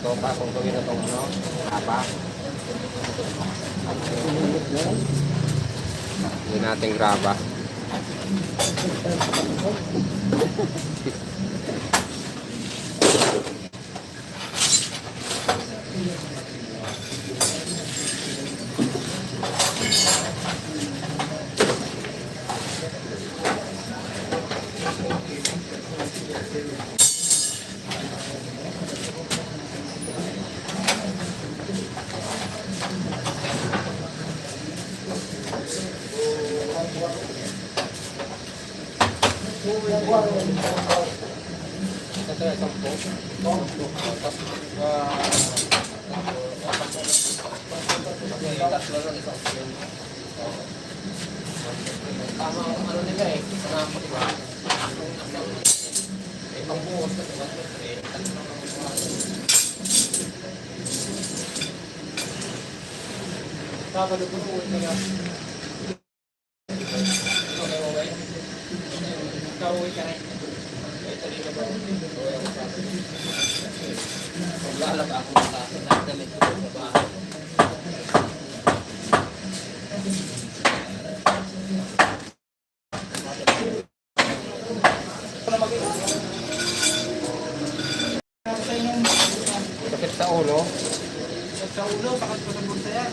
toka kung gawin na itong ano, apa. Hindi natin graba. Tama ang ano nila eh. Tama di ba? Itong buhos na diba? Sabado po po nila. Kauwi ka rin. Paglalaba ako sa damit ko sa bahay. Sakit sa ulo? Sakit sa ulo, sakit ko sa bulsa yan.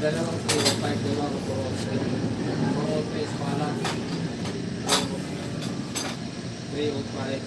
Dalawang po, 5 dalawang po, 4 face pala, 3 o 5.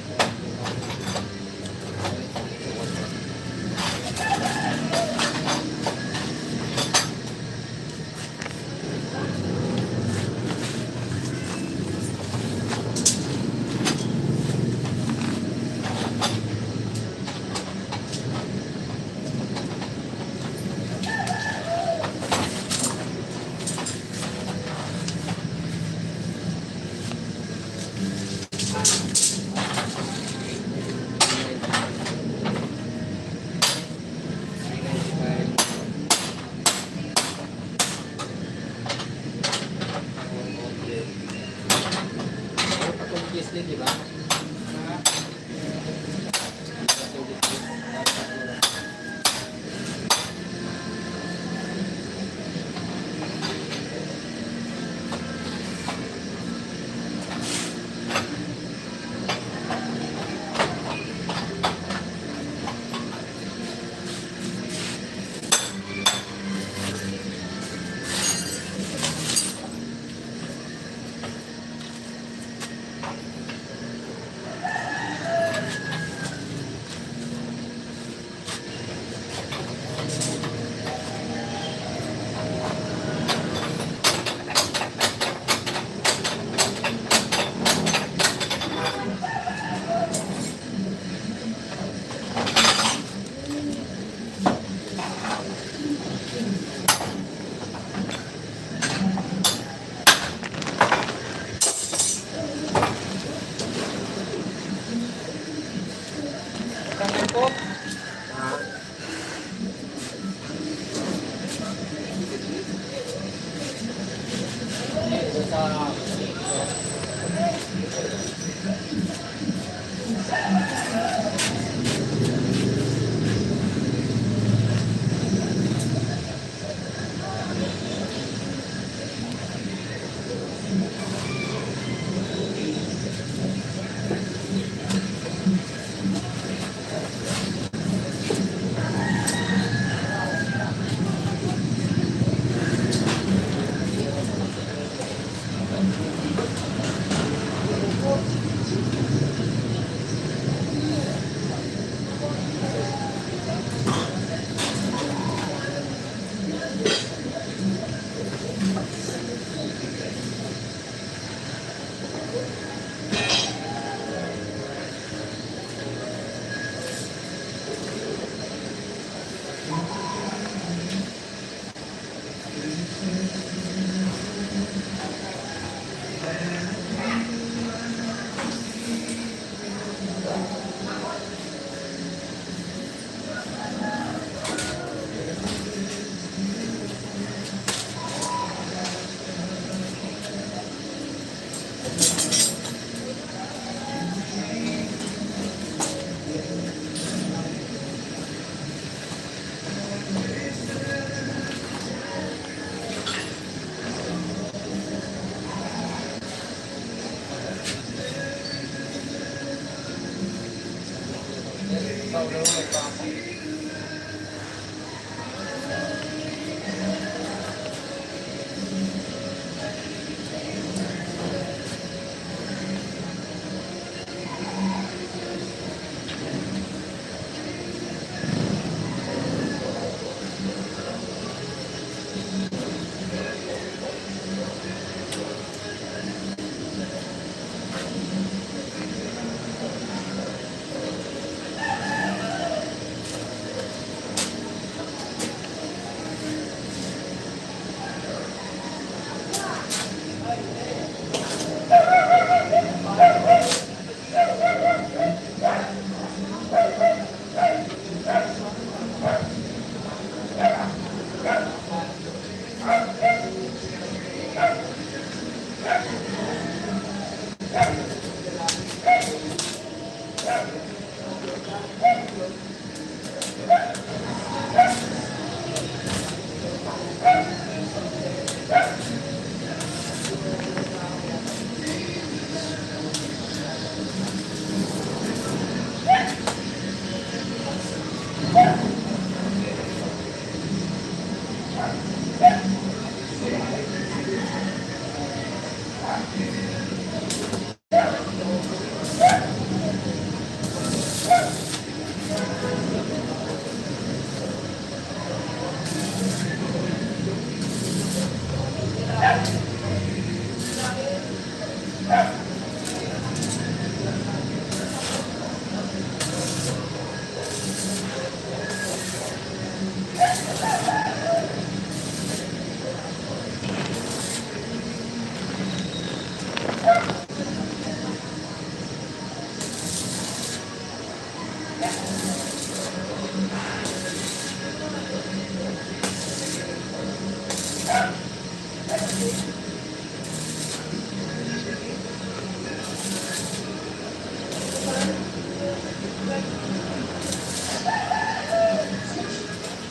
po.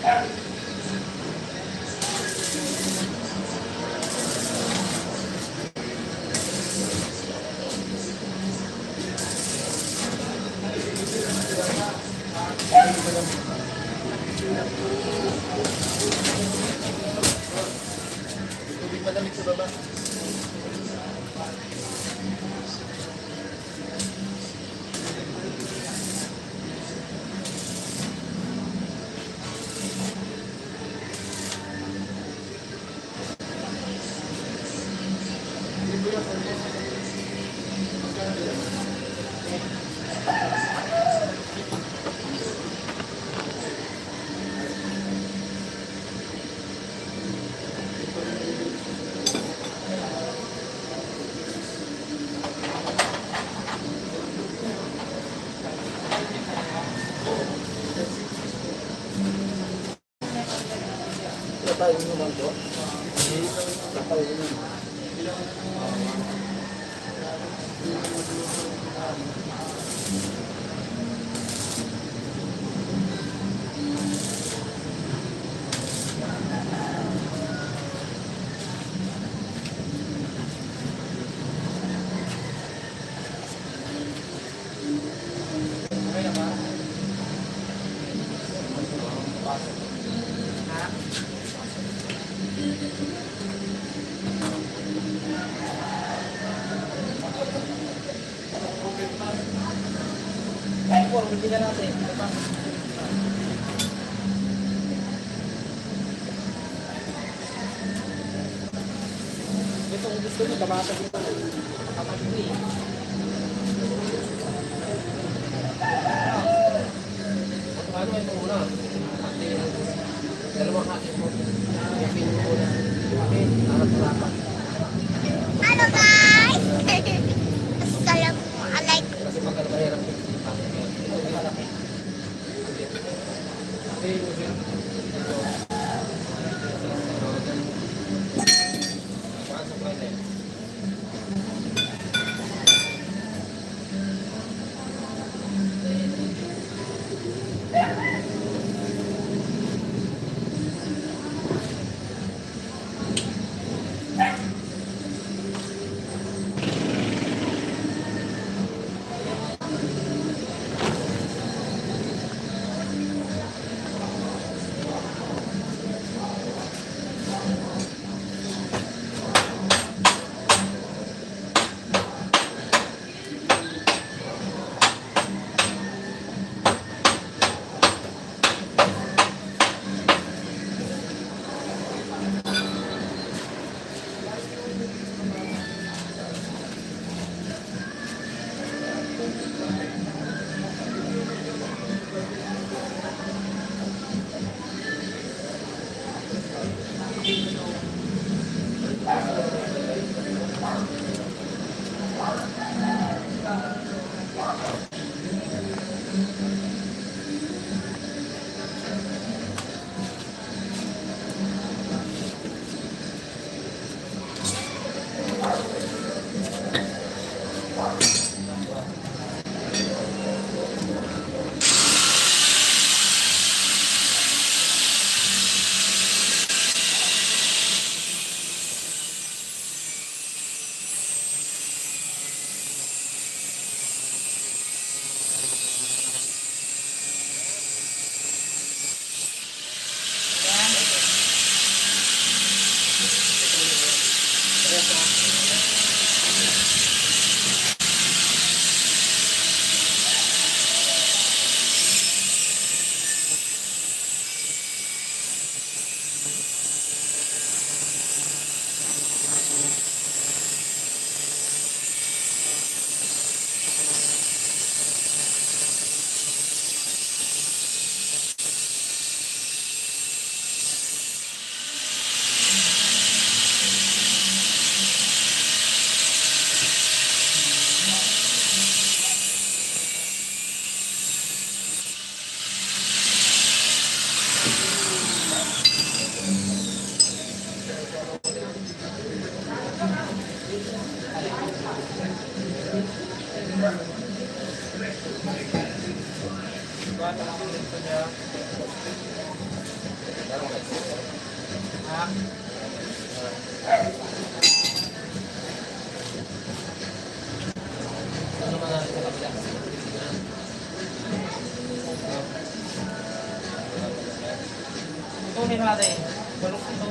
Ah, tubig malamig sa baba. Tayo naman doon. Tayo naman. Kaya po, hindi na natin. Ito kung gusto nyo, kamatag ito. Kamatag ito eh. Ano ito muna? Dalawang hati mo. Ipin mo muna. Okay, lahat-lahat. Halo guys! Assalamualaikum. Kasi magkakahirap yung Tunin natin. Balok ito.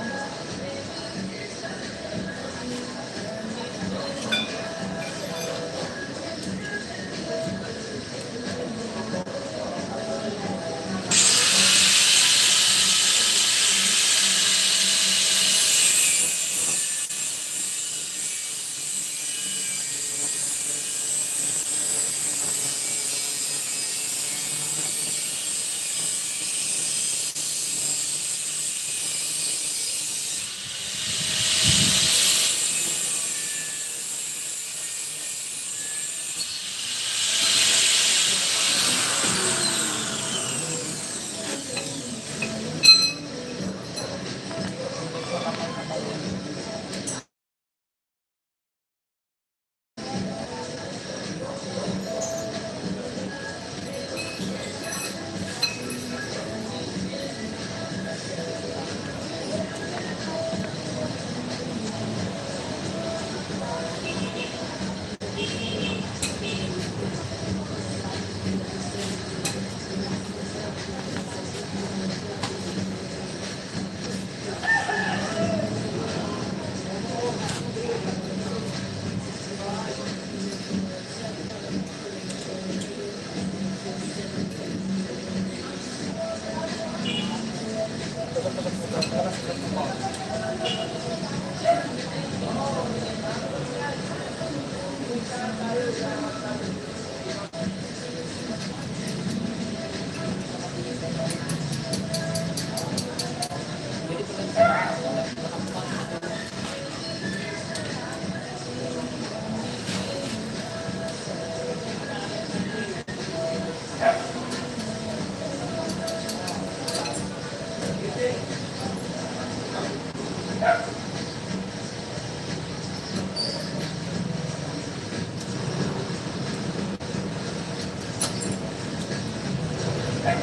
Wala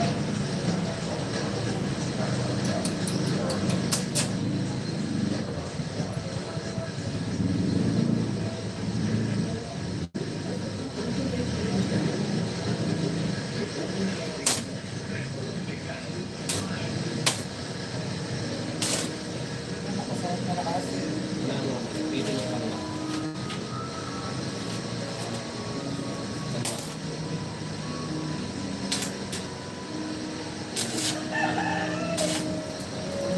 mo, pili niya kami.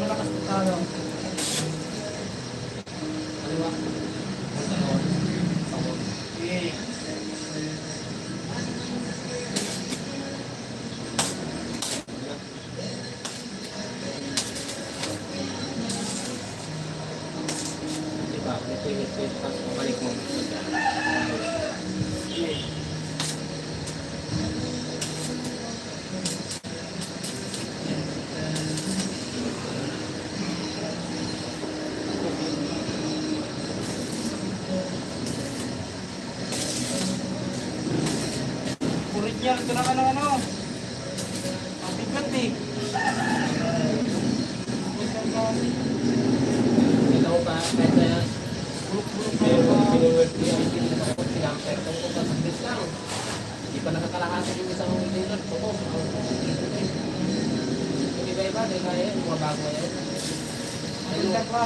Malakas na tayo. Kaliwa. Sahod. Sahod. Okay. Diba? Ito yung ito. Tapos mabalik mo. Okay. Kurit niya, ito na ka ng ano. Ang bigat eh. Ikaw pa, kahit na Bulok-bulok na pero yung mga... pinuwag ko yung pinakapot, pinamper ko kung masakit lang. Hindi pa nakakalahati yung isang ulitin. Puto. Yung iba-iba, di kaya yung mga bago yan. Ang bigat pa.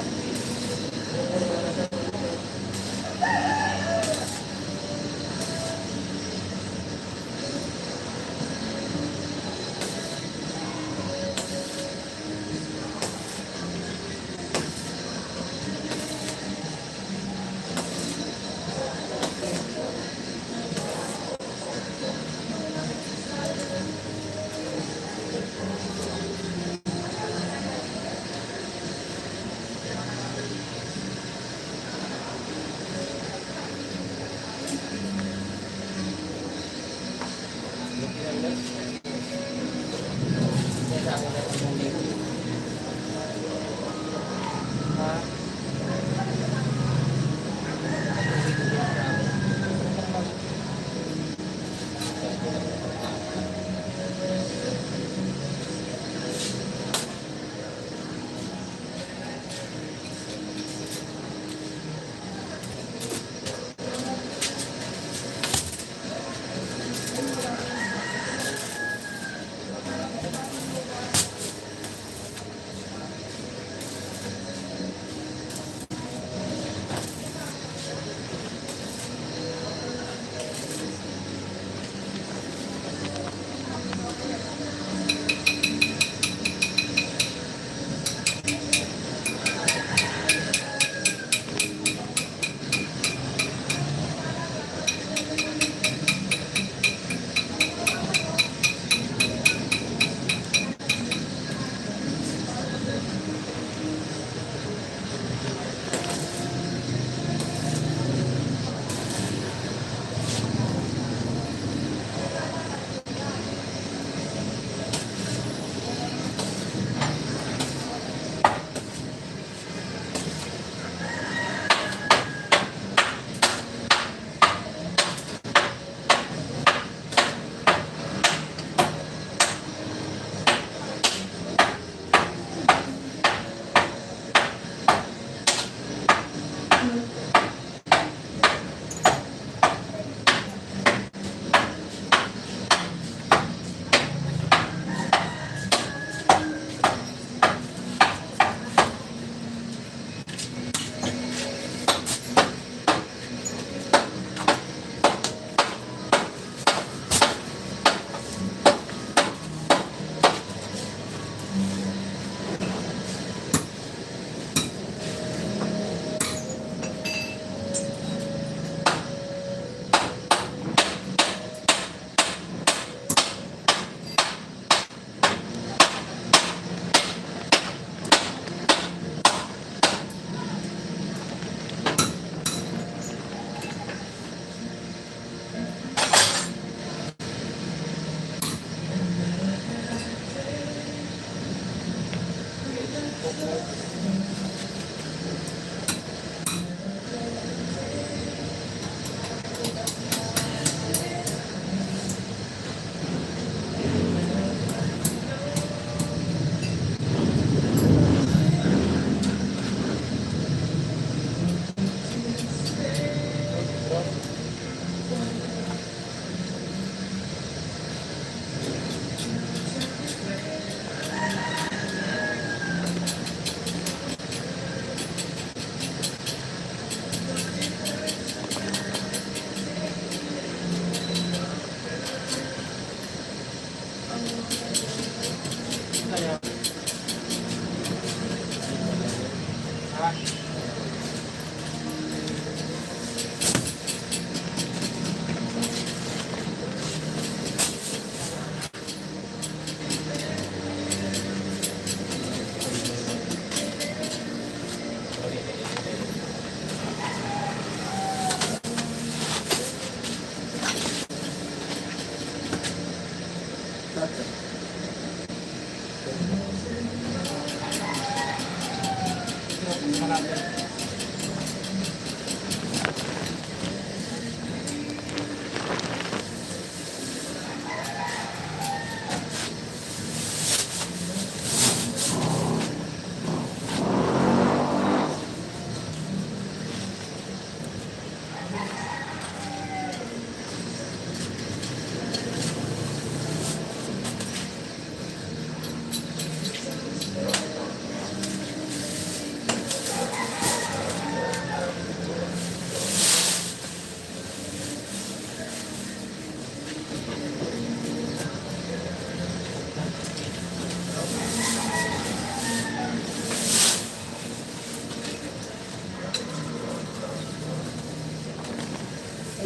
pa.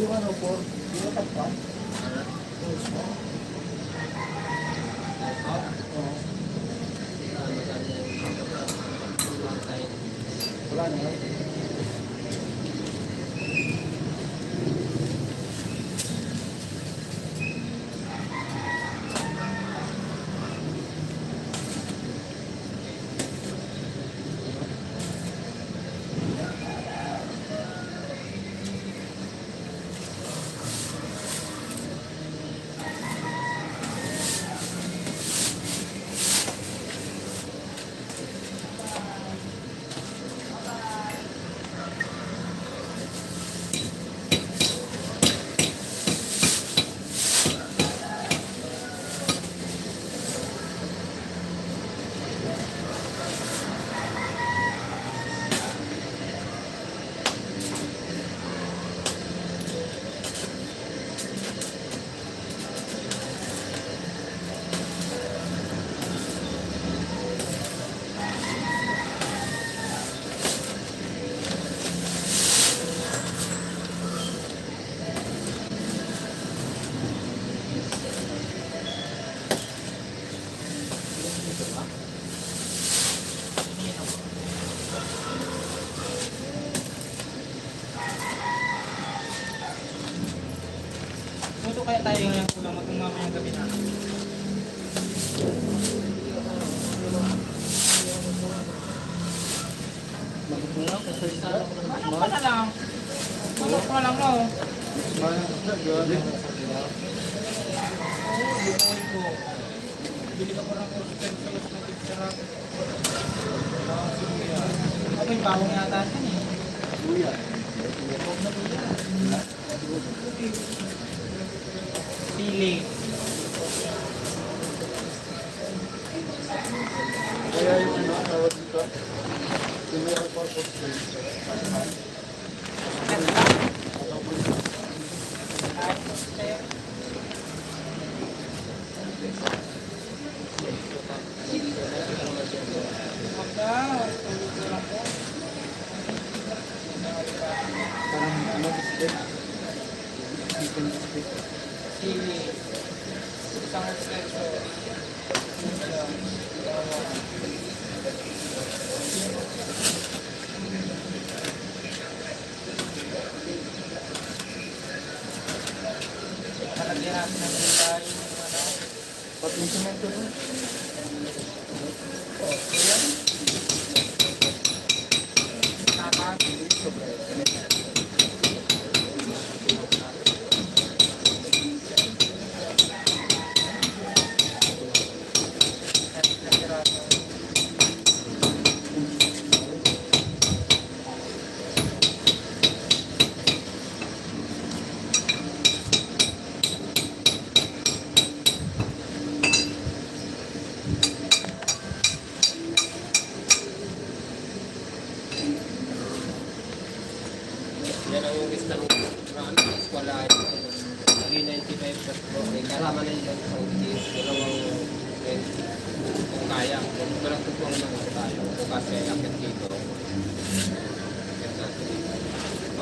Yung ano po, yung tapos. Wala na yun. Luto kaya tayo ngayong kulang mo itong mamayang gabi na. Ano na lang? Tulog ka lang mo. Bili ka pa ng utensils na tigsarap. Ako yung bawang yata yan eh. Buya. Huwag na po yan. Sili. Kaya yung ano, tawag dito. Yung may purpose din. Parang ano, biscuit. Chicken biscuit. Sili. Isang espresso. Nalagyan natin ng gulay. Pati yung semento doon.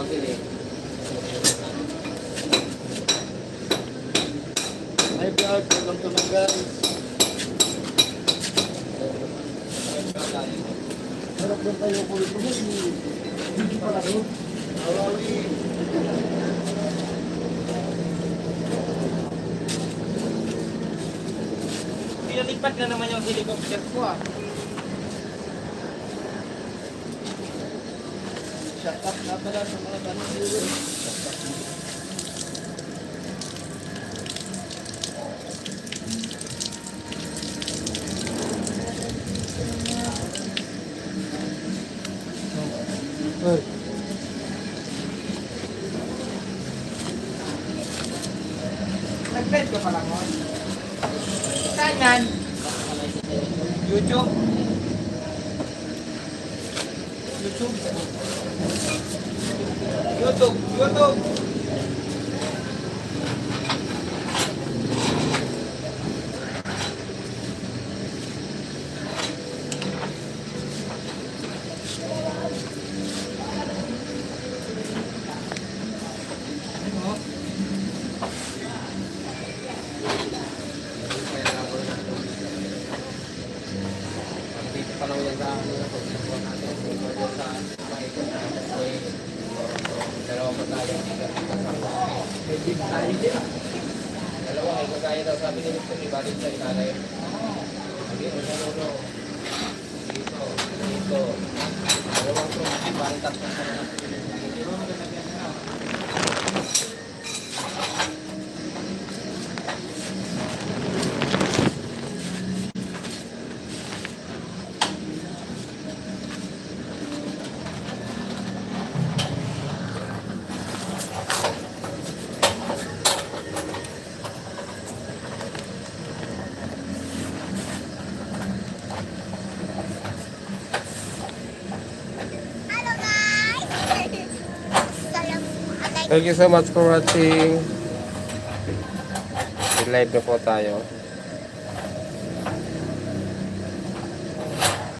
natin eh. Ay, vlog. Welcome to my guys. Harap doon tayo po ito. Hindi pala doon. Awali. Pinalipat na naman yung helicopter ko ah. Shut up na pala sa mga ganun. Ay. Nag-bed ka pala mo. Saan yan? YouTube? YouTube? YouTube! YouTube! Dito pa lang yan sa pagkakuha natin. Dito sa paikot na may dalawa pa tayo. May big tayo din. Dalawa ay kagaya daw sabi ni Mr. Ibalik sa ilalim. Dito sa lolo. Dito. Dito. Dalawang trumpet. Balik tatlo sa mga. Dito maganda yan na. Hello guys! Thank you so much for watching. Live na po tayo.